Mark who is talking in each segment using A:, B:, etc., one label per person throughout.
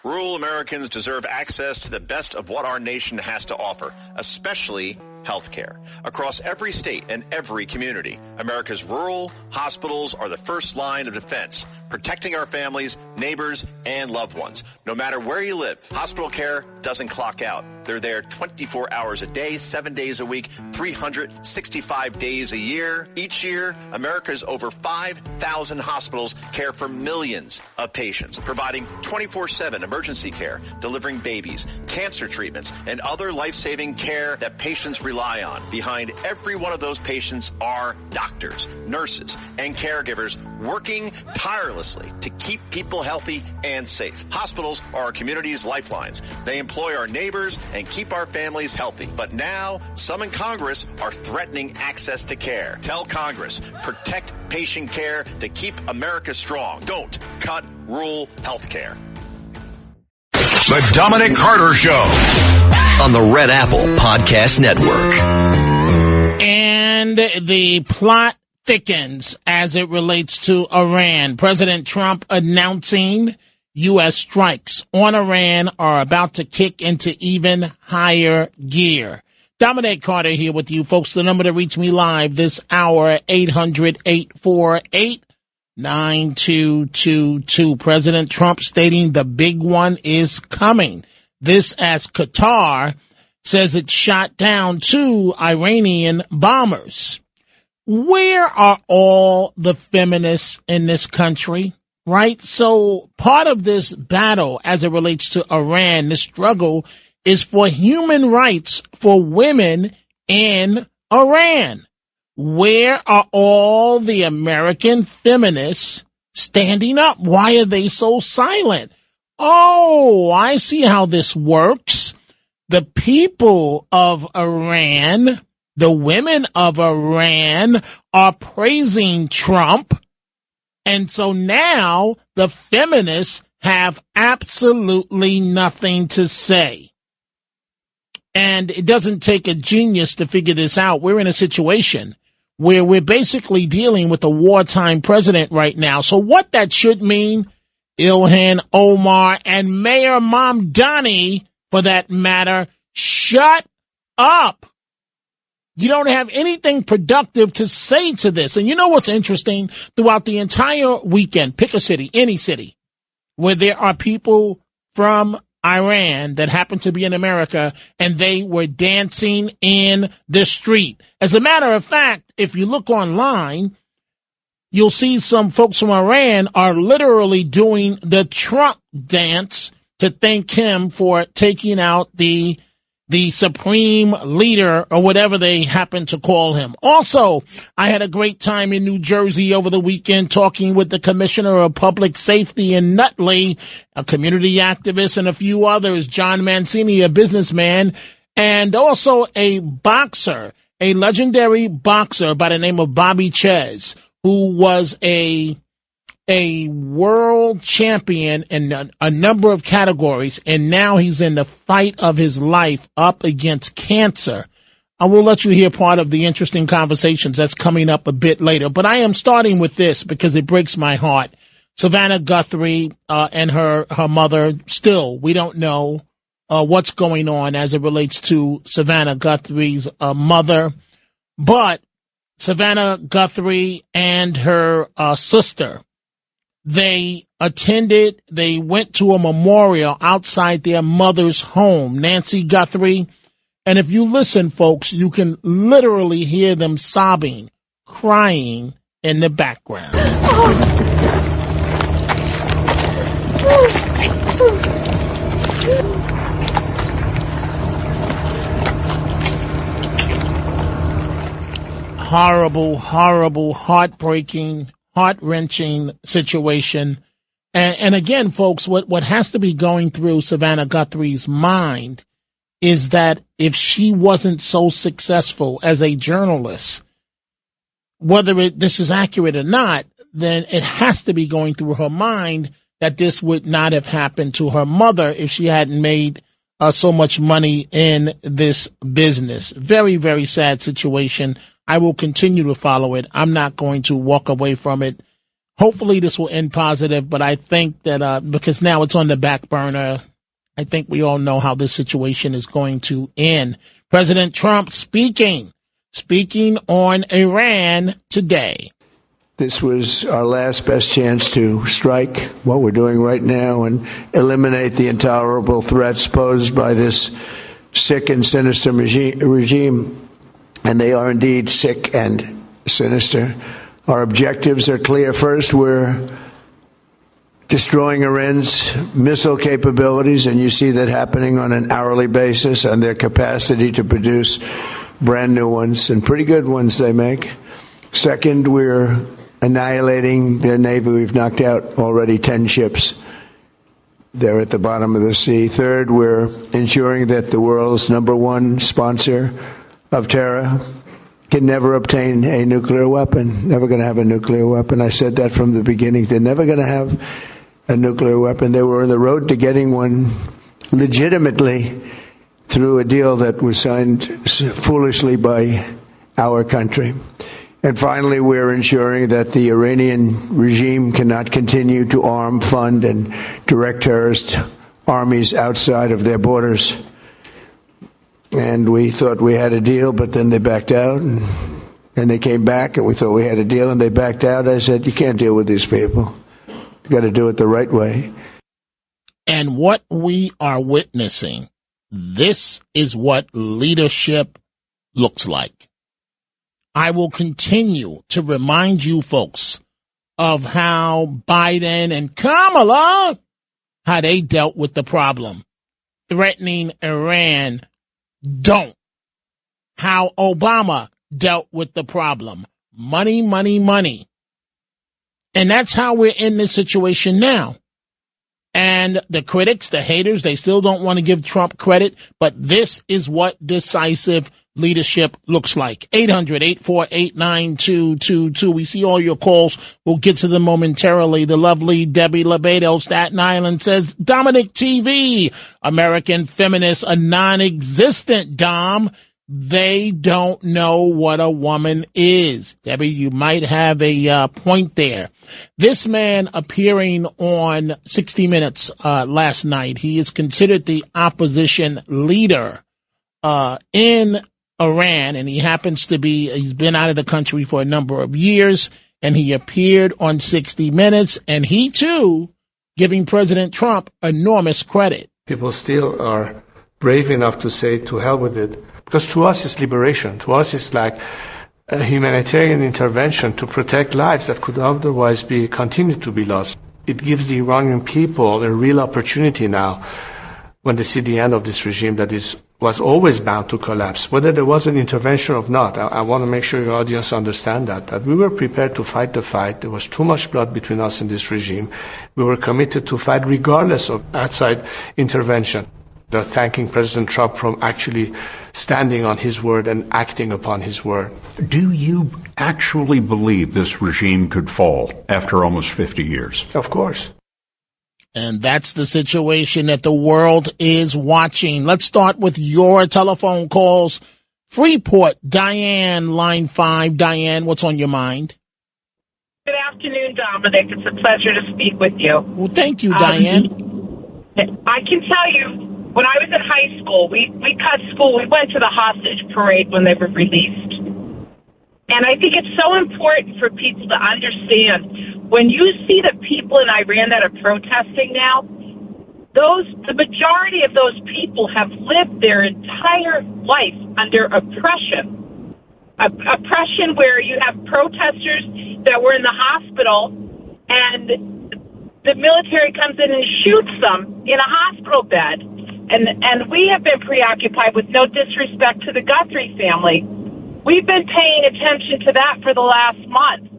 A: Rural Americans deserve access to the best of what our nation has to offer, especially health care. Across every state and every community, America's rural hospitals are the first line of defense, protecting our families, neighbors, and loved ones. No matter where you live, hospital care doesn't clock out. They're there 24 hours a day, 7 days a week, 365 days a year. Each year, America's over 5,000 hospitals care for millions of patients, providing 24/7 emergency care, delivering babies, cancer treatments, and other life-saving care that patients rely on. Behind every one of those patients are doctors, nurses, and caregivers working tirelessly to keep people healthy and safe. Hospitals are our community's lifelines. They employ our neighbors and keep our families healthy. But now, some in Congress are threatening access to care. Tell Congress, protect patient care to keep America strong. Don't cut rural health care.
B: The Dominic Carter Show on the Red Apple Podcast Network.
C: And the plot thickens as it relates to Iran. President Trump announcing U.S. strikes on Iran are about to kick into even higher gear. Dominic Carter here with you, folks. The number to reach me live this hour, 800-848-9222. President Trump stating the big one is coming. This as Qatar says it shot down 2 Iranian bombers. Where are all the feminists in this country? Right? So part of this battle as it relates to Iran, the struggle is for human rights for women in Iran. Where are all the American feminists standing up? Why are they so silent? Oh, I see how this works. The people of Iran, the women of Iran are praising Trump. And so now the feminists have absolutely nothing to say. And it doesn't take a genius to figure this out. We're in a situation where we're basically dealing with a wartime president right now. So what that should mean, Ilhan Omar and Mayor Mamdani, for that matter, shut up. You don't have anything productive to say to this. And you know what's interesting? Throughout the entire weekend, pick a city, any city, where there are people from Iran that happen to be in America, and they were dancing in the street. As a matter of fact, if you look online, you'll see some folks from Iran are literally doing the Trump dance to thank him for taking out the supreme leader or whatever they happen to call him. Also, I had a great time in New Jersey over the weekend talking with the Commissioner of Public Safety in Nutley, a community activist, and a few others, John Mancini, a businessman, and also a boxer, a legendary boxer by the name of Bobby Ches, who was a world champion in a number of categories, and now he's in the fight of his life up against cancer. I will let you hear part of the interesting conversations that's coming up a bit later, but I am starting with this because it breaks my heart. Savannah Guthrie and her mother, still, we don't know what's going on as it relates to Savannah Guthrie's mother, but Savannah Guthrie and her sister, they went to a memorial outside their mother's home, Nancy Guthrie. And if you listen, folks, you can literally hear them sobbing, crying in the background. Horrible, horrible, heartbreaking, heart-wrenching situation. And again, folks, what has to be going through Savannah Guthrie's mind is that if she wasn't so successful as a journalist, whether this is accurate or not, then it has to be going through her mind that this would not have happened to her mother if she hadn't made so much money in this business. Very, very sad situation. I will continue to follow it. I'm not going to walk away from it. hopefully this will end positive, but I think that because now it's on the back burner, I think we all know how this situation is going to end. President Trump speaking on Iran today.
D: This was our last best chance to strike what we're doing right now and eliminate the intolerable threats posed by this sick and sinister regime. And they are indeed sick and sinister. Our objectives are clear. First, we're destroying Iran's missile capabilities, and you see that happening on an hourly basis, and their capacity to produce brand new ones, and pretty good ones they make. Second, we're annihilating their navy. We've knocked out already 10 ships. They're at the bottom of the sea. Third, we're ensuring that the world's number one sponsor of terror can never obtain a nuclear weapon. Never going to have a nuclear weapon. I said that from the beginning. They're never going to have a nuclear weapon. They were on the road to getting one legitimately through a deal that was signed foolishly by our country. And finally, we're ensuring that the Iranian regime cannot continue to arm, fund, and direct terrorist armies outside of their borders. And we thought we had a deal, but then they backed out, and they came back, and we thought we had a deal, and they backed out. I said, you can't deal with these people. You got to do it the right way.
C: And what we are witnessing, this is what leadership looks like. I will continue to remind you folks of how Biden and Kamala, how they dealt with the problem. Threatening Iran, don't. How Obama dealt with the problem. Money, money, money. And that's how we're in this situation now. And the critics, the haters, they still don't want to give Trump credit, but this is what decisive leadership looks like. 800-848-9222. We see all your calls. We'll get to them momentarily. The lovely Debbie Lebedo, Staten Island, says, Dominic TV, American feminists, a non-existent Dom. They don't know what a woman is. Debbie, you might have a point there. This man appearing on 60 Minutes last night, he is considered the opposition leader in Iran, and he happens to be, he's been out of the country for a number of years, and he appeared on 60 Minutes, and he too giving President Trump enormous credit.
E: People still are brave enough to say, to hell with it. Because to us it's liberation. To us it's like a humanitarian intervention to protect lives that could otherwise be continued to be lost. It gives the Iranian people a real opportunity now when they see the end of this regime that was always bound to collapse. Whether there was an intervention or not, I want to make sure your audience understand that we were prepared to fight the fight. There was too much blood between us and this regime. We were committed to fight regardless of outside intervention. They're thanking President Trump for actually standing on his word and acting upon his word.
F: Do you actually believe this regime could fall after almost 50 years?
E: Of course.
C: And that's the situation that the world is watching. Let's start with your telephone calls. Freeport, Diane, line 5. Diane, what's on your mind?
G: Good afternoon, Dominic. It's a pleasure to speak with you.
C: Well, thank you, Diane.
G: I can tell you, when I was in high school, we cut school. We went to the hostage parade when they were released. And I think it's so important for people to understand, when you see the people in Iran that are protesting now, the majority of those people have lived their entire life under oppression. Oppression where you have protesters that were in the hospital and the military comes in and shoots them in a hospital bed. And we have been preoccupied with, no disrespect to the Guthrie family. We've been paying attention to that for the last month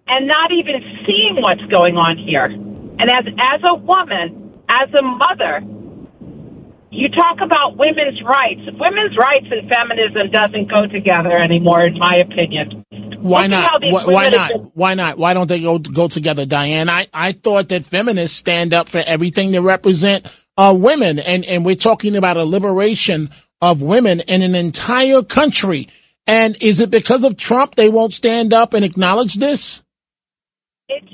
G: and not even seeing what's going on here. And as a woman, as a mother, you talk about women's rights. Women's rights and feminism doesn't go together anymore, in my opinion.
C: Why not? Why not? Why not? Why don't they go together, Diane? I thought that feminists stand up for everything to represent women, and we're talking about a liberation of women in an entire country. And is it because of Trump they won't stand up and acknowledge this?
G: It's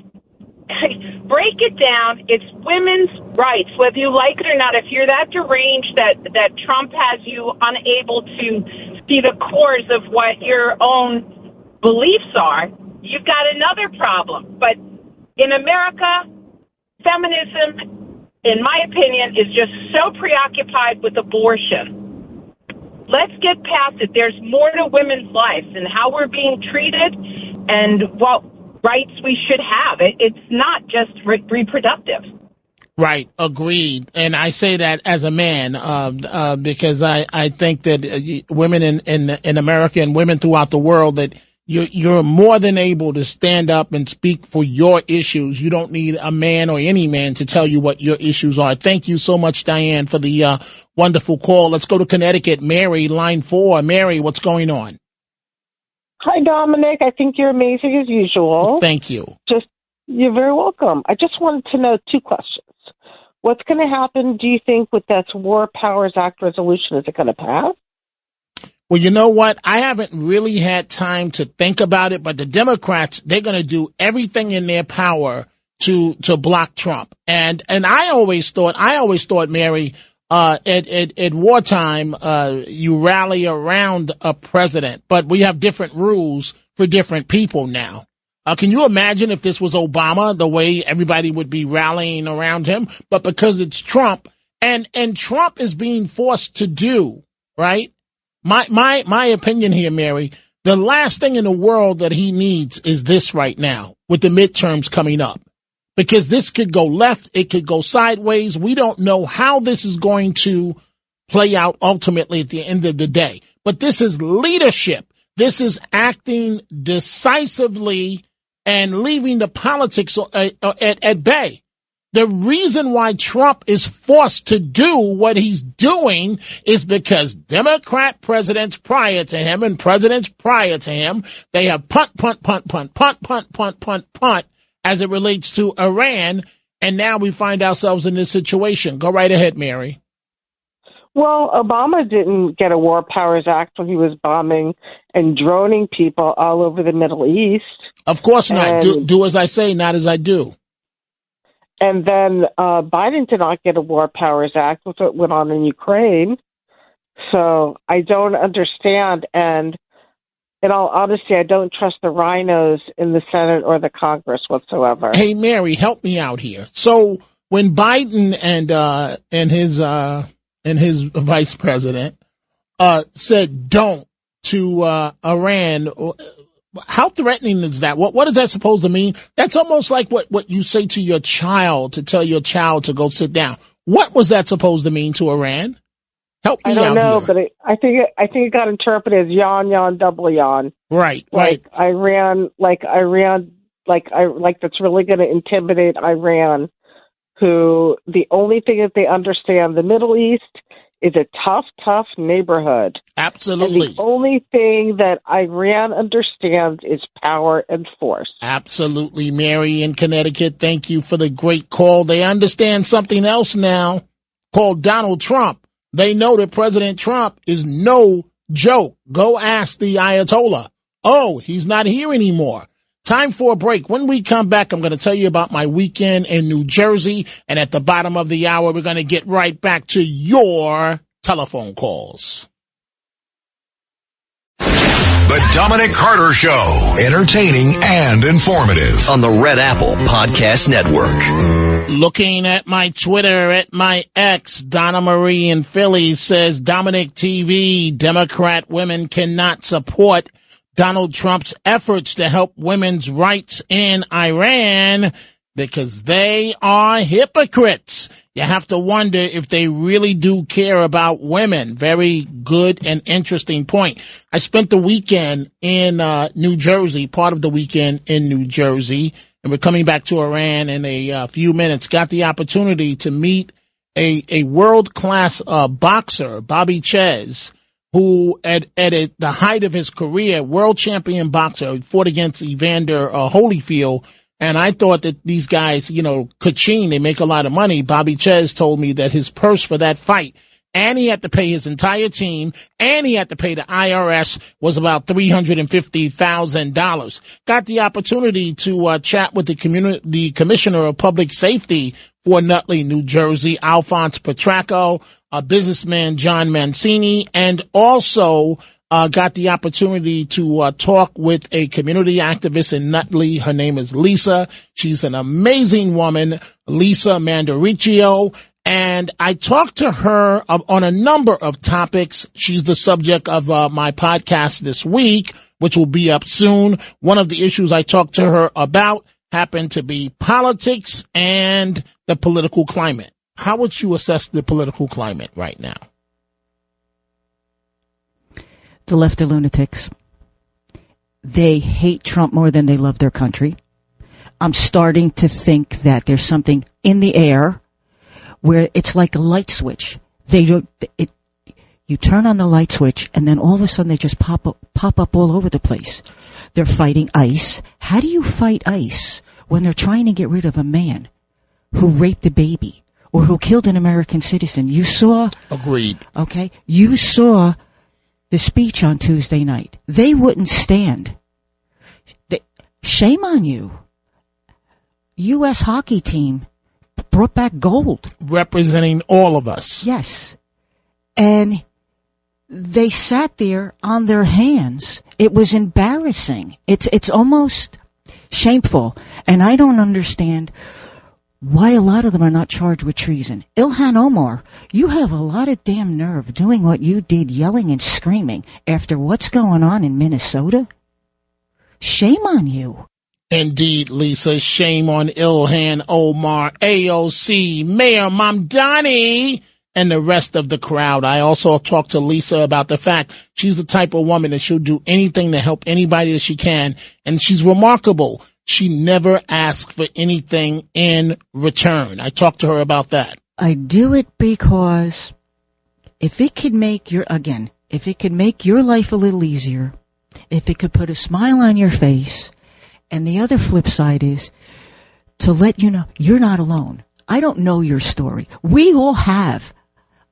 G: break it down. It's women's rights, whether you like it or not. If you're that deranged that Trump has you unable to see the cores of what your own beliefs are, you've got another problem. But in America, feminism, in my opinion, is just so preoccupied with abortion. Let's get past it. There's more to women's lives and how we're being treated and what rights we should have. It's not just reproductive.
C: Right. Agreed. And I say that as a man, because I think that women in America and women throughout the world, that you're more than able to stand up and speak for your issues. You don't need a man or any man to tell you what your issues are. Thank you so much, Diane, for the wonderful call. Let's go to Connecticut. Mary, line 4. Mary, what's going on?
H: Hi, Dominic. I think you're amazing as usual.
C: Thank you.
H: You're very welcome. I just wanted to know 2 questions. What's going to happen, do you think, with that War Powers Act resolution? Is it going to pass?
C: Well, you know what? I haven't really had time to think about it, but the Democrats, they're going to do everything in their power to block Trump. And I always thought, Mary, at wartime, you rally around a president, but we have different rules for different people now. Can you imagine if this was Obama, the way everybody would be rallying around him? But because it's Trump, and Trump is being forced to do, right? My opinion here, Mary, the last thing in the world that he needs is this right now with the midterms coming up. Because this could go left, it could go sideways. We don't know how this is going to play out ultimately at the end of the day. But this is leadership. This is acting decisively and leaving the politics at bay. The reason why Trump is forced to do what he's doing is because Democrat presidents prior to him and presidents prior to him, they have punt as it relates to Iran. And now we find ourselves in this situation. Go right ahead, Mary.
H: Well, Obama didn't get a War Powers Act when he was bombing and droning people all over the Middle East.
C: Of course not. Do as I say, not as I do.
H: And then Biden did not get a War Powers Act with what went on in Ukraine. So I don't understand. And in all honesty, I don't trust the rhinos in the Senate or the Congress whatsoever.
C: Hey, Mary, help me out here. So when Biden and his vice president said don't to Iran, how threatening is that? What is that supposed to mean? That's almost like what you say to your child, to tell your child to go sit down. What was that supposed to mean to Iran? Help me out.
H: I don't know,
C: here.
H: but I think it got interpreted as yawn, double yawn.
C: Right.
H: Like Iran, that's really going to intimidate Iran, who the only thing that they understand, the Middle East is a tough neighborhood.
C: Absolutely.
H: And the only thing that Iran understands is power and force.
C: Absolutely, Mary in Connecticut. Thank you for the great call. They understand something else now called Donald Trump. They know that President Trump is no joke. Go ask the Ayatollah. Oh, he's not here anymore. Time for a break. When we come back, I'm going to tell you about my weekend in New Jersey. And at the bottom of the hour, we're going to get right back to your telephone calls.
B: The Dominic Carter Show. Entertaining and informative on the Red Apple Podcast Network.
C: Looking at my Twitter, at my ex, Donna Marie in Philly says, Dominic TV, Democrat women cannot support Donald Trump's efforts to help women's rights in Iran because they are hypocrites. You have to wonder if they really do care about women. Very good and interesting point. I spent the weekend in New Jersey, part of the weekend in New Jersey, and we're coming back to Iran in a few minutes. Got the opportunity to meet a world-class boxer, Bobby Ches, who at the height of his career, world champion boxer, fought against Evander Holyfield. And I thought that these guys, Kachin, they make a lot of money. Bobby Ches told me that his purse for that fight and he had to pay his entire team, and he had to pay the IRS, was about $350,000. Got the opportunity to chat with the Commissioner of Public Safety for Nutley, New Jersey, Alphonse Petracco, businessman John Mancini, and also got the opportunity to talk with a community activist in Nutley. Her name is Lisa. She's an amazing woman, Lisa Mandariccio. And I talked to her on a number of topics. She's the subject of my podcast this week, which will be up soon. One of the issues I talked to her about happened to be politics and the political climate. How would you assess the political climate right now?
I: The left are lunatics. They hate Trump more than they love their country. I'm starting to think that there's something in the air where it's like a light switch. You turn on the light switch and then all of a sudden they just pop up all over the place. They're fighting ICE. How do you fight ICE when they're trying to get rid of a man who raped a baby or who killed an American citizen? You saw...
C: Agreed.
I: Okay. You saw the speech on Tuesday night. They wouldn't stand. Shame on you. U.S. hockey team brought back gold.
C: Representing all of us.
I: Yes. And they sat there on their hands. It was embarrassing. It's almost shameful. And I don't understand why a lot of them are not charged with treason. Ilhan Omar, you have a lot of damn nerve doing what you did, yelling and screaming after what's going on in Minnesota. Shame on you.
C: Indeed, Lisa. Shame on Ilhan Omar, AOC, Mayor Mamdani, and the rest of the crowd. I also talked to Lisa about the fact she's the type of woman that she'll do anything to help anybody that she can, and she's remarkable. She never asks for anything in return. I talked to her about that.
I: I do it because if it could make your life a little easier, if it could put a smile on your face, and the other flip side is to let you know you're not alone. I don't know your story. We all have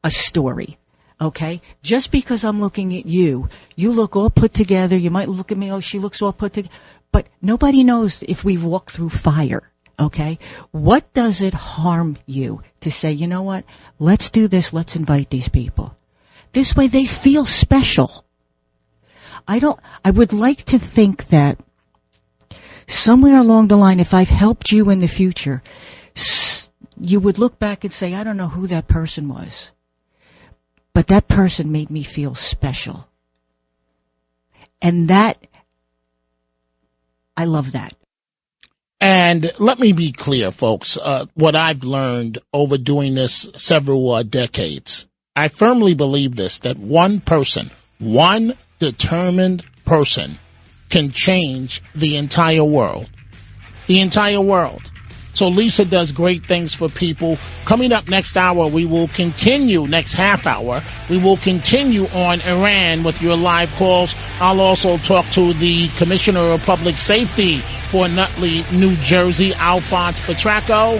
I: a story, okay? Just because I'm looking at you, you look all put together. You might look at me, oh, she looks all put together. But nobody knows if we've walked through fire, okay? What does it harm you to say, you know what? Let's do this. Let's invite these people. This way they feel special. I would like to think that somewhere along the line, if I've helped you in the future, you would look back and say, I don't know who that person was, but that person made me feel special. And that, I love that.
C: And let me be clear, folks, what I've learned over doing this several decades. I firmly believe this, that one person, one determined person can change the entire world. The entire world. So Lisa does great things for people. Coming up next hour, we will continue, next half hour, we will continue on Iran with your live calls. I'll also talk to the Commissioner of Public Safety for Nutley, New Jersey, Alphonse Petracco.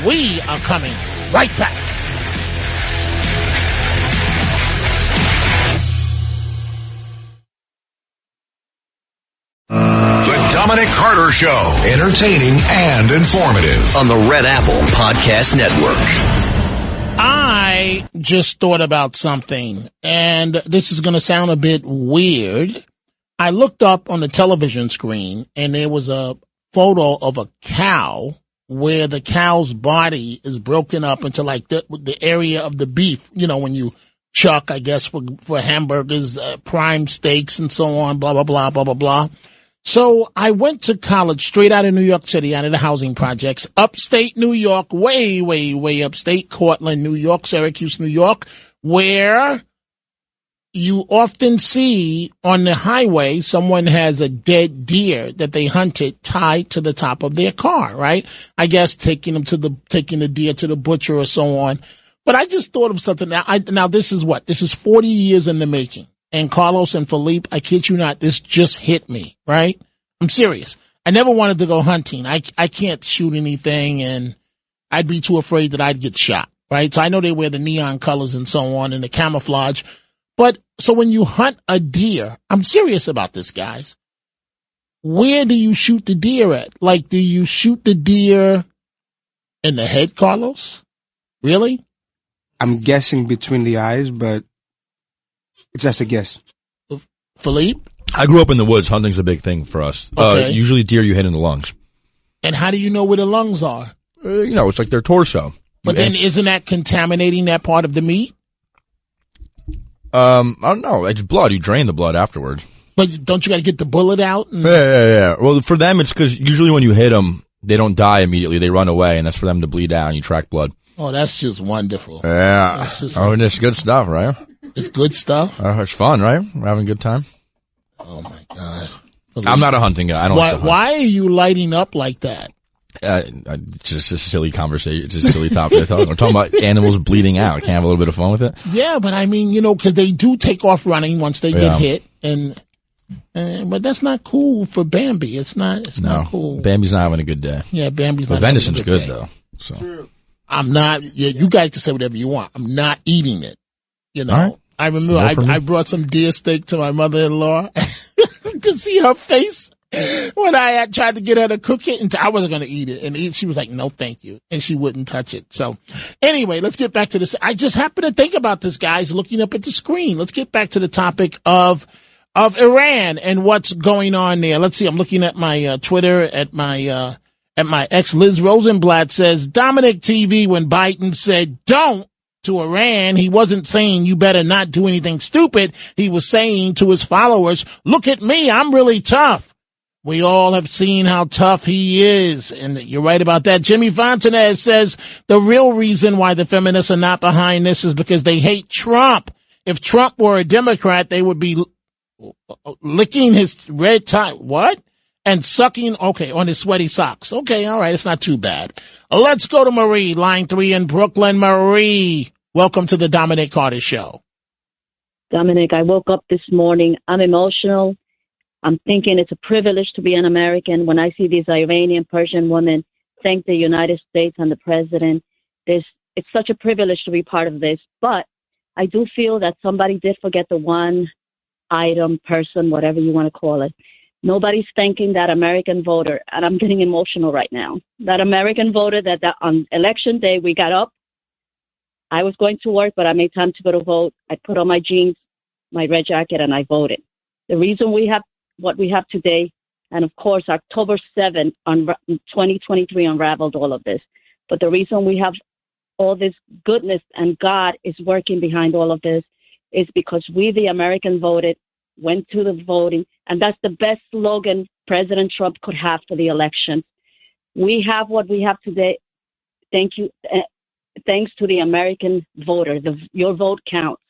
C: We are coming right back.
B: Dominic Carter Show. Entertaining and informative.
A: On the Red Apple Podcast Network.
C: I just thought about something, and this is going to sound a bit weird. I looked up on the television screen, and there was a photo of a cow where the cow's body is broken up into like the area of the beef, you know, when you chuck, I guess, for hamburgers, prime steaks and so on, blah, blah, blah, blah, blah, blah. So I went to college straight out of New York City, out of the housing projects, upstate New York, way, way, way upstate, Cortland, New York, Syracuse, New York, where you often see on the highway someone has a dead deer that they hunted tied to the top of their car, right? I guess taking the deer to the butcher or so on. But I just thought of something. Now this is what? This is 40 years in the making. And Carlos and Philippe, I kid you not, this just hit me, right? I'm serious. I never wanted to go hunting. I can't shoot anything, and I'd be too afraid that I'd get shot. right? So I know they wear the neon colors and so on and the camouflage. But so when you hunt a deer, I'm serious about this, guys. Where do you shoot the deer at? Like, do you shoot the deer in the head, Carlos? Really?
J: I'm guessing between the eyes, but it's just a guess.
C: Philippe?
K: I grew up in the woods. Hunting's a big thing for us.
C: Okay.
K: Usually deer you hit in the lungs. And
C: how do you know where the lungs are?
K: It's like their torso.
C: But then isn't that contaminating that part of the meat?
K: I don't know. It's blood. You drain the blood afterwards.
C: But don't you got to get the bullet out?
K: Yeah. Well, for them, it's because usually when you hit them, they don't die immediately. They run away, and that's for them to bleed out, and you track blood.
C: Oh, that's just wonderful.
K: Yeah. It's good stuff, right?
C: It's good stuff?
K: It's fun, right? We're having a good time.
C: Oh, my God.
K: I'm not a hunting guy. I don't like to hunt.
C: Why are you lighting up like that?
K: Just a silly conversation. It's a silly topic. We're talking about animals bleeding out. Can't have a little bit of fun with it?
C: Yeah, but I mean, because they do take off running once they get hit, but that's not cool for Bambi. It's not cool.
K: Bambi's not having a good day.
C: Yeah, Bambi's not
K: having a
C: good day.
K: Venison's good, though. So.
C: I'm not, you guys can say whatever you want. I'm not eating it.
K: Right.
C: I remember I brought some deer steak to my mother-in-law to see her face when I tried to get her to cook it, and I wasn't going to eat it. And she was like, no, thank you. And she wouldn't touch it. So anyway, let's get back to this. I just happened to think about this, guys, looking up at the screen. Let's get back to the topic of Iran and what's going on there. Let's see. I'm looking at my Twitter at my ex. Liz Rosenblatt says, Dominic TV, when Biden said don't to Iran, he wasn't saying you better not do anything stupid. He was saying to his followers, look at me, I'm really tough. We all have seen how tough he is. And you're right about that. Jimmy Fontanez says the real reason why the feminists are not behind this is because they hate Trump. If Trump were a Democrat, they would be licking his red tie. What? And sucking, on his sweaty socks. Okay, all right, it's not too bad. Let's go to Marie, line 3 in Brooklyn. Marie, welcome to the Dominic Carter Show.
L: Dominic, I woke up this morning. I'm emotional. I'm thinking it's a privilege to be an American. When I see these Iranian Persian women thank the United States and the president, it's such a privilege to be part of this. But I do feel that somebody did forget the one item, person, whatever you want to call it. Nobody's thanking that American voter, and I'm getting emotional right now. That American voter that on election day we got up. I was going to work, but I made time to go to vote. I put on my jeans, my red jacket, and I voted. The reason we have what we have today, and of course October 7th, 2023 unraveled all of this. But the reason we have all this goodness and God is working behind all of this is because we, the American voted, went to the voting, and that's the best slogan President Trump could have for the election. We have what we have today. Thank you. Thanks to the American voter. Your vote counts.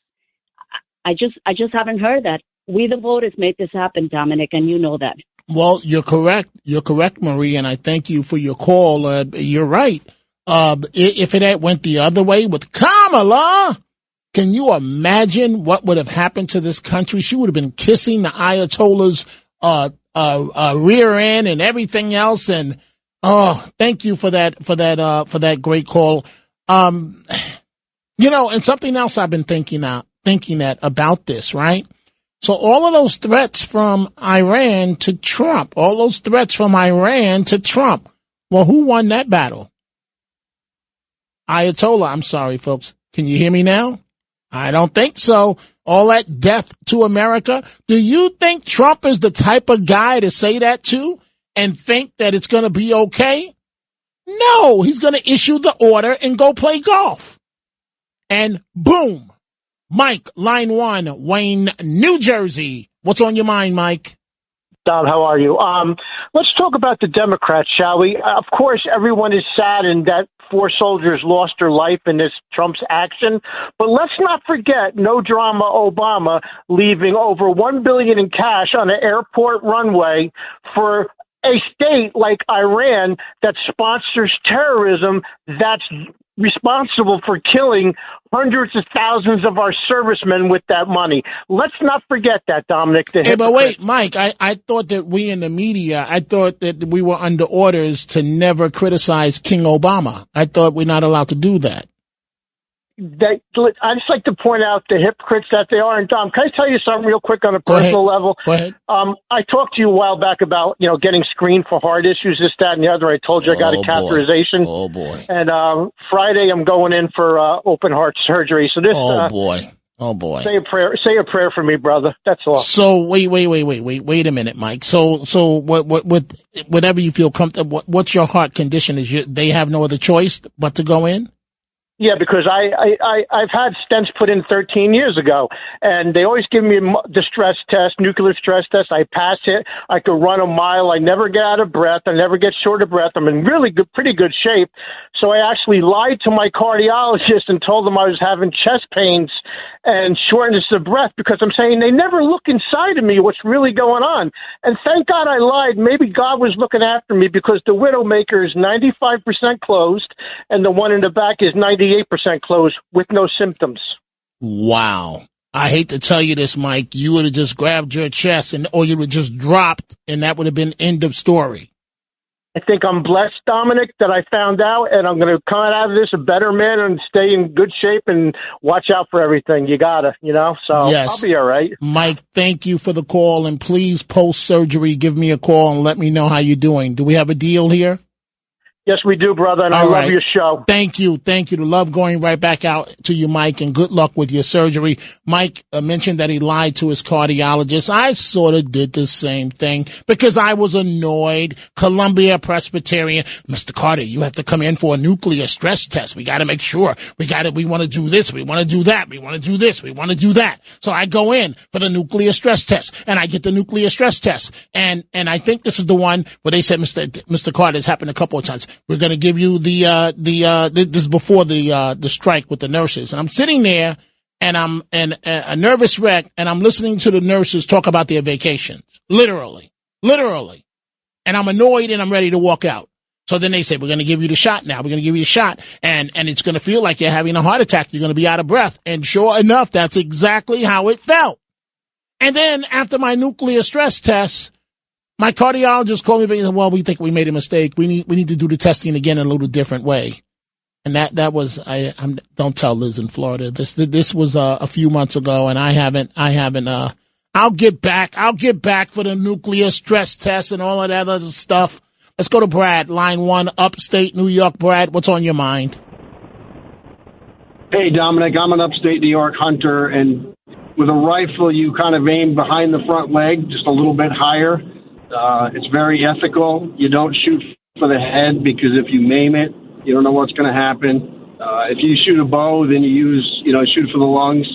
L: I just haven't heard that. We, the voters, made this happen, Dominic, and you know that.
C: Well, you're correct. You're correct, Marie, and I thank you for your call. You're right. If it had went the other way with Kamala, can you imagine what would have happened to this country? She would have been kissing the Ayatollah's rear end and everything else. And thank you for that great call. And something else I've been thinking about this, right? So all of those threats from Iran to Trump, well, who won that battle? Ayatollah. I'm sorry, folks. Can you hear me now? I don't think so. All that death to America. Do you think Trump is the type of guy to say that to and think that it's going to be okay? No, he's going to issue the order and go play golf. And boom. Mike, line 1, Wayne, New Jersey. What's on your mind, Mike?
M: Dom, how are you? Let's talk about the Democrats, shall we? Of course, everyone is saddened that 4 soldiers lost their life in this Trump's action. But let's not forget, no drama Obama leaving over $1 billion in cash on an airport runway for a state like Iran that sponsors terrorism, that's responsible for killing hundreds of thousands of our servicemen with that money. Let's not forget that, Dominic.
C: Hey, but wait, Mike, I thought that we in the media, I thought that we were under orders to never criticize King Obama. I thought we're not allowed to do that.
M: I just like to point out the hypocrites that they are. And Dom, can I tell you something real quick on a personal level?
C: Go ahead.
M: I talked to you a while back about, getting screened for heart issues, this, that, and the other. I told you I got a catheterization.
C: Oh, boy.
M: And Friday I'm going in for open heart surgery. So this.
C: Oh, boy.
M: Say a prayer for me, brother. That's all.
C: So wait a minute, Mike. So whatever you feel comfortable. What's your heart condition? They have no other choice but to go in?
M: Yeah, because I've had stents put in 13 years ago, and they always give me the stress test, nuclear stress test. I pass it. I could run a mile. I never get out of breath. I never get short of breath. I'm in pretty good shape. So I actually lied to my cardiologist and told them I was having chest pains and shortness of breath because I'm saying they never look inside of me what's really going on. And thank God I lied. Maybe God was looking after me because the Widowmaker is 95% closed and the one in the back is 98% closed with no symptoms.
C: Wow. I hate to tell you this, Mike. You would have just grabbed your chest or you would have just dropped and that would have been end of story.
M: I think I'm blessed, Dominic, that I found out, and I'm going to come out of this a better man and stay in good shape and watch out for everything. You got to, so
C: yes.
M: I'll be all right.
C: Mike, thank you for the call, and please, post-surgery, give me a call and let me know how you're doing. Do we have a deal here?
M: Yes, we do, brother, and I love your show.
C: Thank you. To love going right back out to you, Mike, and good luck with your surgery. Mike mentioned that he lied to his cardiologist. I sort of did the same thing because I was annoyed. Columbia Presbyterian, Mr. Carter, you have to come in for a nuclear stress test. We got to make sure. We want to do this. We want to do that. We want to do this. We want to do that. So I go in for the nuclear stress test, and I get the nuclear stress test. And I think this is the one where they said, Mr. Carter, it's happened a couple of times. We're going to give you this is before the strike with the nurses. And I'm sitting there and I'm a nervous wreck and I'm listening to the nurses talk about their vacations. Literally. And I'm annoyed and I'm ready to walk out. So then they say, we're going to give you the shot now. We're going to give you the shot and it's going to feel like you're having a heart attack. You're going to be out of breath. And sure enough, that's exactly how it felt. And then after my nuclear stress test, my cardiologist called me back and said, well, we think we made a mistake. We need to do the testing again in a little different way. And that was, don't tell Liz in Florida. This was a few months ago and I haven't, I'll get back for the nuclear stress test and all of that other stuff. Let's go to Brad, line 1, upstate New York. Brad, what's on your mind?
N: Hey, Dominic, I'm an upstate New York hunter, and with a rifle, you kind of aim behind the front leg, just a little bit higher. It's very ethical. You don't shoot for the head because if you maim it, you don't know what's going to happen. If you shoot a bow, then you shoot for the lungs.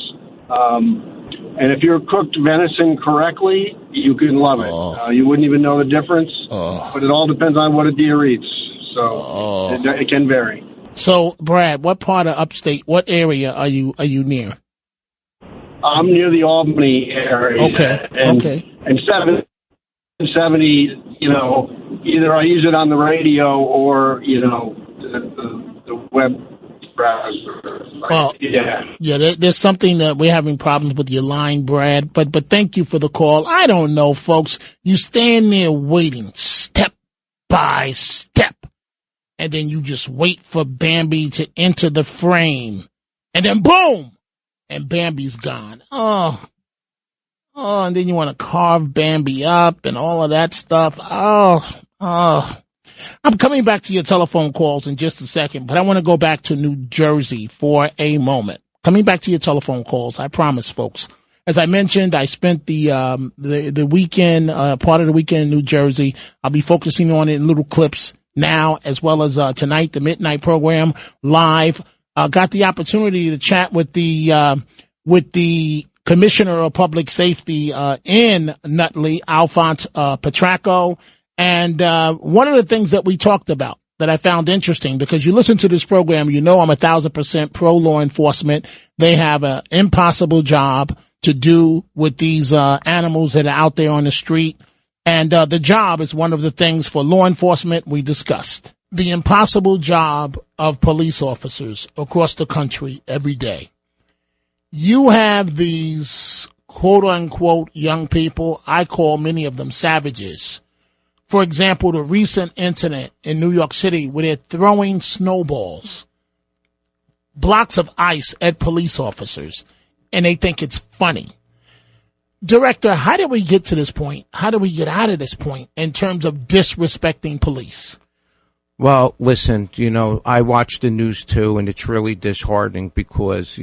N: And if you're cooked venison correctly, you can love it. You wouldn't even know the difference. But it all depends on what a deer eats. So it can vary.
C: So, Brad, what part of upstate, what area are you near?
N: I'm near the Albany area.
C: Okay.
N: And 770, either I use it on the radio or, the web browser.
C: Well, yeah, there's something that we're having problems with your line, Brad, but thank you for the call. I don't know, folks. You stand there waiting step by step, and then you just wait for Bambi to enter the frame, and then boom, and Bambi's gone. And then you want to carve Bambi up and all of that stuff. I'm coming back to your telephone calls in just a second, but I want to go back to New Jersey for a moment. Coming back to your telephone calls, I promise, folks. As I mentioned, I spent the weekend, part of the weekend in New Jersey. I'll be focusing on it in little clips now, as well as tonight, the midnight program live. Got the opportunity to chat with the Commissioner of Public Safety in Nutley, Alphonse Petracco. And one of the things that we talked about that I found interesting, because you listen to this program, I'm 1,000% pro law enforcement. They have an impossible job to do with these animals that are out there on the street. And the job is one of the things for law enforcement we discussed. The impossible job of police officers across the country every day. You have these quote-unquote young people, I call many of them savages. For example, the recent incident in New York City where they're throwing snowballs blocks of ice at police officers, and they think it's funny. Director, how did we get to this point? How do we get out of this point in terms of disrespecting police?
O: Well, listen, I watch the news too, and it's really disheartening because,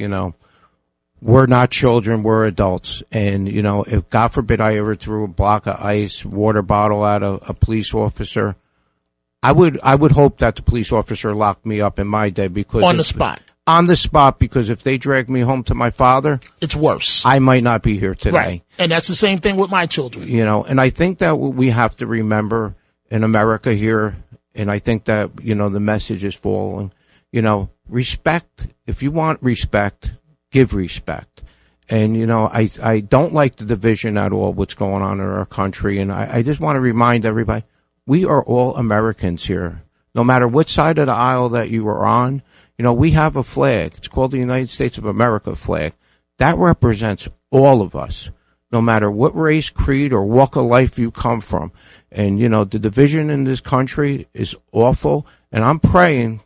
O: we're not children, we're adults. And, if God forbid I ever threw a block of ice, water bottle at a police officer, I would hope that the police officer locked me up in my day because
C: on the spot.
O: On the spot, because if they drag me home to my father,
C: it's worse.
O: I might not be here today.
C: Right. And that's the same thing with my children.
O: And I think that what we have to remember in America here, and I think that, the message is falling, respect. If you want respect, give respect. And, I don't like the division at all, what's going on in our country. And I just want to remind everybody, we are all Americans here. No matter what side of the aisle that you are on, we have a flag. It's called the United States of America flag. That represents all of us, no matter what race, creed, or walk of life you come from. And, the division in this country is awful. And I'm praying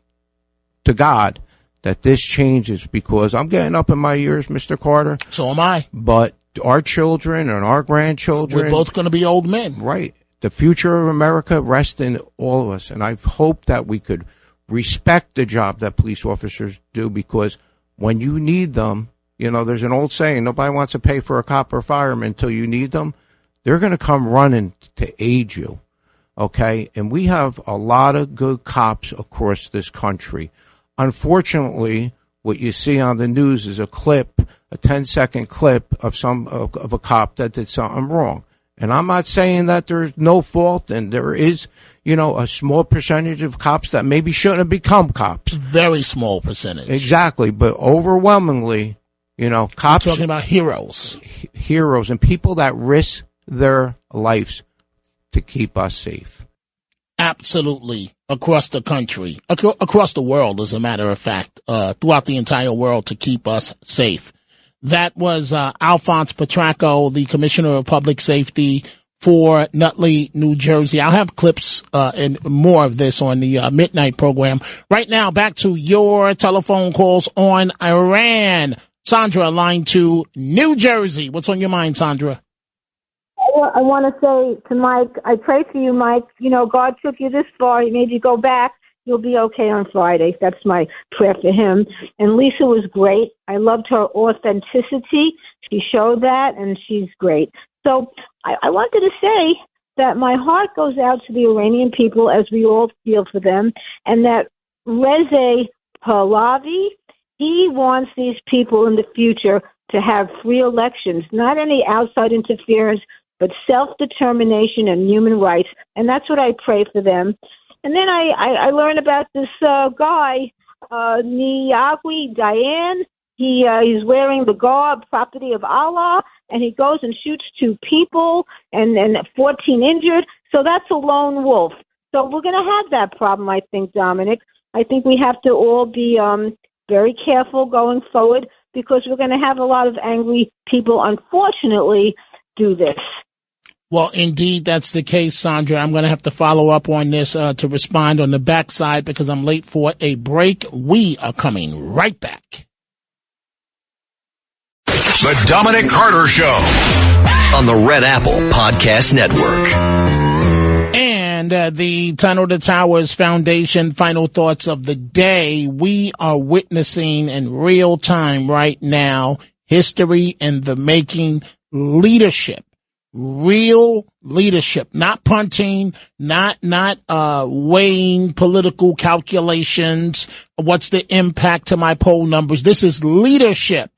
O: to God that this changes, because I'm getting up in my years, Mr. Carter.
C: So am I.
O: But our children and our grandchildren,
C: we're both going to be old men.
O: Right. The future of America rests in all of us. And I hope that we could respect the job that police officers do, because when you need them, there's an old saying, nobody wants to pay for a cop or fireman until you need them. They're going to come running to aid you. Okay. And we have a lot of good cops across this country. Unfortunately, what you see on the news is a 10-second clip of a cop that did something wrong. And I'm not saying that there's no fault, and there is, a small percentage of cops that maybe shouldn't have become cops.
C: Very small percentage.
O: Exactly. But overwhelmingly, cops.
C: We're talking about heroes.
O: Heroes and people that risk their lives to keep us safe.
C: Absolutely. Across the country, across the world, as a matter of fact, throughout the entire world, to keep us safe. That was Alphonse Petracco, the Commissioner of Public Safety for Nutley, New Jersey. I'll have clips and more of this on the midnight program. Right now, back to your telephone calls on Iran. Sandra, line 2, New Jersey. What's on your mind, Sandra?
P: I want to say to Mike, I pray for you, Mike. God took you this far. He made you go back. You'll be okay on Friday. That's my prayer for him. And Lisa was great. I loved her authenticity. She showed that, and she's great. So I wanted to say that my heart goes out to the Iranian people, as we all feel for them, and that Reza Pahlavi, he wants these people in the future to have free elections, not any outside interference, but self-determination and human rights. And that's what I pray for them. And then I learned about this guy, Niyagwi Dayan. He's wearing the garb, property of Allah, and he goes and shoots 2 people and 14 injured. So that's a lone wolf. So we're going to have that problem, I think, Dominic. I think we have to all be very careful going forward, because we're going to have a lot of angry people, unfortunately, do this.
C: Well, indeed, that's the case, Sandra. I'm going to have to follow up on this to respond on the backside, because I'm late for a break. We are coming right back.
B: The Dominic Carter Show on the Red Apple Podcast Network.
C: And the Tunnel to Towers Foundation final thoughts of the day. We are witnessing in real time right now history in the making, leadership. Real leadership, not punting, not weighing political calculations. What's the impact to my poll numbers? This is leadership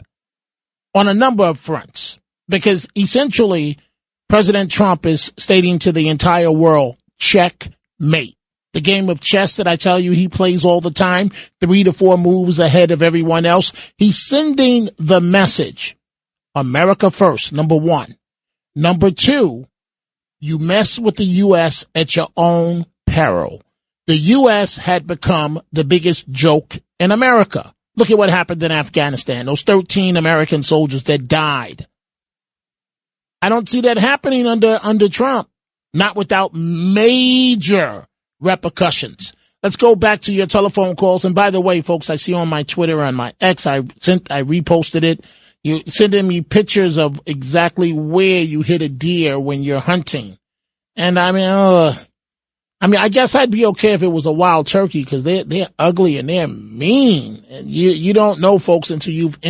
C: on a number of fronts, because essentially President Trump is stating to the entire world, checkmate. The game of chess that I tell you he plays all the time, 3 to 4 moves ahead of everyone else. He's sending the message, America first, number 1. Number 2, you mess with the U.S. at your own peril. The U.S. had become the biggest joke in America. Look at what happened in Afghanistan, those 13 American soldiers that died. I don't see that happening under Trump, not without major repercussions. Let's go back to your telephone calls. And by the way, folks, I see on my Twitter and my X, I reposted it. You sending me pictures of exactly where you hit a deer when you're hunting. And I mean, I guess I'd be okay if it was a wild turkey because they're ugly and they're mean. And you don't know, folks, until you've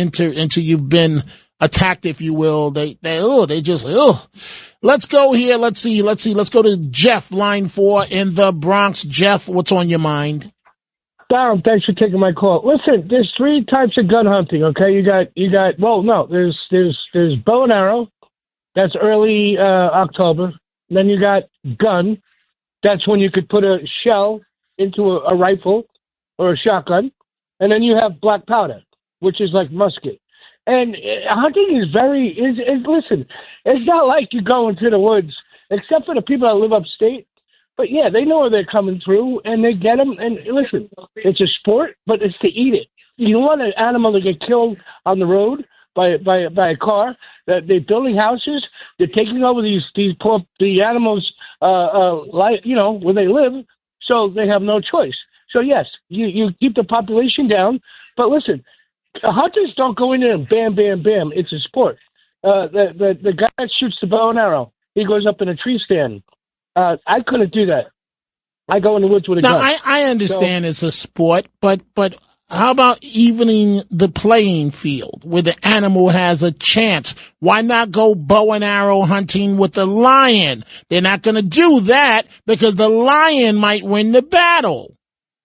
C: been attacked, if you will. They just. Let's go here. Let's see. Let's go to Jeff, line 4 in the Bronx. Jeff, what's on your mind?
Q: Darren, thanks for taking my call. Listen, there's 3 types of gun hunting. Okay, there's bow and arrow. That's early October. Then you got gun. That's when you could put a shell into a rifle or a shotgun. And then you have black powder, which is like musket. And hunting is listen, it's not like you go into the woods, except for the people that live upstate. But yeah, they know where they're coming through and they get them. And listen, it's a sport, but it's to eat it. You don't want an animal to get killed on the road by a car. They're building houses. They're taking over the animals' life, where they live. So they have no choice. So yes, you keep the population down. But listen, hunters don't go in there and bam, bam, bam. It's a sport. The guy that shoots the bow and arrow, he goes up in a tree stand. I couldn't do that. I go in the woods with a gun.
C: Now, I understand it's a sport, but how about evening the playing field where the animal has a chance? Why not go bow and arrow hunting with the lion? They're not going to do that because the lion might win the battle.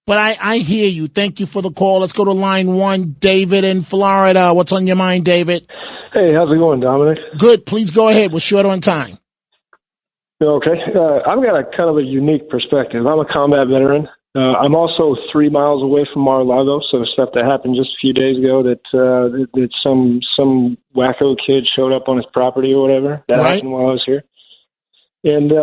C: But I hear you. Thank you for the call. Let's go to line 1, David in Florida. What's on your mind, David?
R: Hey, how's it going, Dominic?
C: Good. Please go ahead. We're short on time.
R: Okay. I've got a kind of a unique perspective. I'm a combat veteran. I'm also 3 miles away from Mar-a-Lago, so the stuff that happened just a few days ago that some wacko kid showed up on his property or whatever, that happened while I was here. And,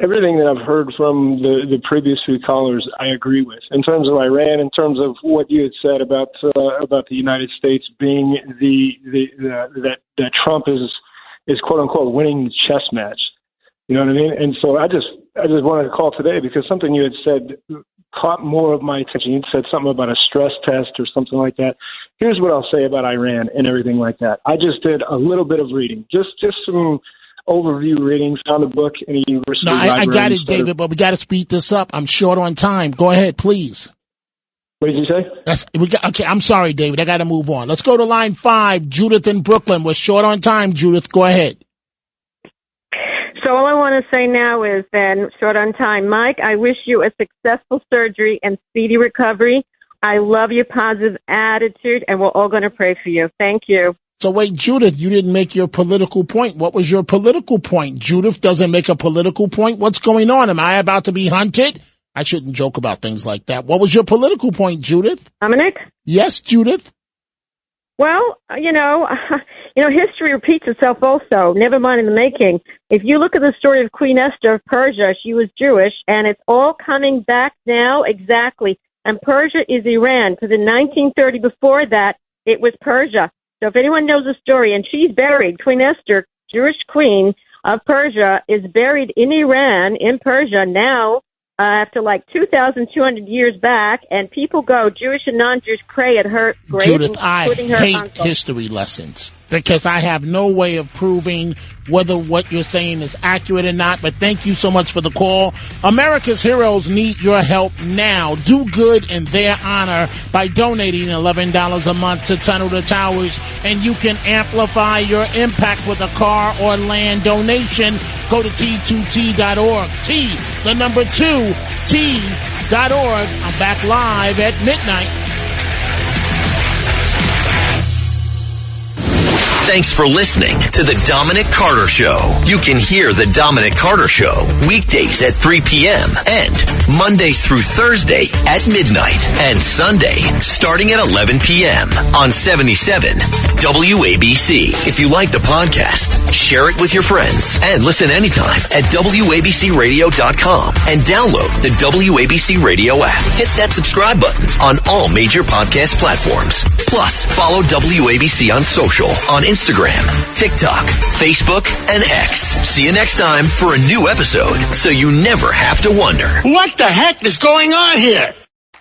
R: everything that I've heard from the previous few callers, I agree with. In terms of Iran, in terms of what you had said about the United States being that Trump is quote unquote winning the chess match. You know what I mean? And so I just wanted to call today because something you had said caught more of my attention. You'd said something about a stress test or something like that. Here's what I'll say about Iran and everything like that. I just did a little bit of reading, just some overview reading, found a book in a university library.
C: I got it, David, but we got to speed this up. I'm short on time. Go ahead, please.
R: What did you say?
C: Okay, I'm sorry, David. I got to move on. Let's go to line 5, Judith in Brooklyn. We're short on time, Judith. Go ahead.
S: So all I want to say now is then, short on time, Mike, I wish you a successful surgery and speedy recovery. I love your positive attitude, and we're all going to pray for you. Thank you.
C: So wait, Judith, you didn't make your political point. What was your political point? Judith doesn't make a political point. What's going on? Am I about to be hunted? I shouldn't joke about things like that. What was your political point, Judith?
S: Dominic?
C: Yes, Judith.
S: Well, history repeats itself also, never mind in the making. If you look at the story of Queen Esther of Persia, she was Jewish, and it's all coming back now exactly. And Persia is Iran, because in 1930, before that, it was Persia. So if anyone knows the story, and she's buried, Queen Esther, Jewish queen of Persia, is buried in Iran, in Persia, now, after like 2,200 years back, and people go, Jewish and non-Jewish, pray at her grave,
C: Judith, I hate
S: uncle.
C: History lessons because I have no way of proving whether what you're saying is accurate or not, but thank you so much for the call. America's heroes need your help now. Do good in their honor by donating $11 a month to Tunnel to Towers, and you can amplify your impact with a car or land donation. Go to T2T.org. T2T.org. I'm back live at midnight.
B: Thanks for listening to The Dominic Carter Show. You can hear The Dominic Carter Show weekdays at 3 p.m. and Monday through Thursday at midnight and Sunday starting at 11 p.m. on 77 WABC. If you like the podcast, share it with your friends and listen anytime at WABCRadio.com and download the WABC Radio app. Hit that subscribe button on all major podcast platforms. Plus, follow WABC on social, on Instagram, Instagram, TikTok, Facebook, and X. See you next time for a new episode so you never have to wonder.
T: What the heck is going on here?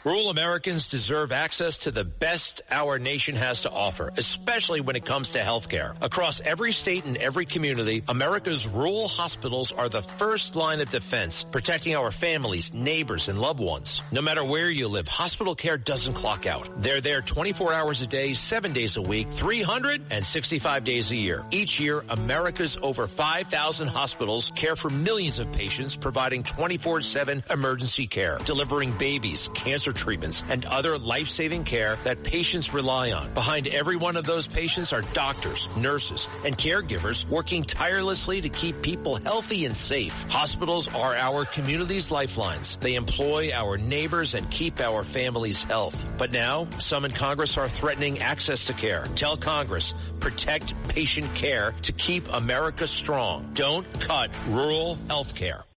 A: Rural Americans deserve access to the best our nation has to offer, especially when it comes to health care. Across every state and every community, America's rural hospitals are the first line of defense, protecting our families, neighbors, and loved ones. No matter where you live, hospital care doesn't clock out. They're there 24 hours a day, 7 days a week, 365 days a year. Each year, America's over 5,000 hospitals care for millions of patients, providing 24/7 emergency care, delivering babies, cancer treatments, and other life-saving care that patients rely on. Behind every one of those patients are doctors, nurses, and caregivers working tirelessly to keep people healthy and safe. Hospitals are our community's lifelines. They employ our neighbors and keep our families' health. But now, some in Congress are threatening access to care. Tell Congress, protect patient care to keep America strong. Don't cut rural health care.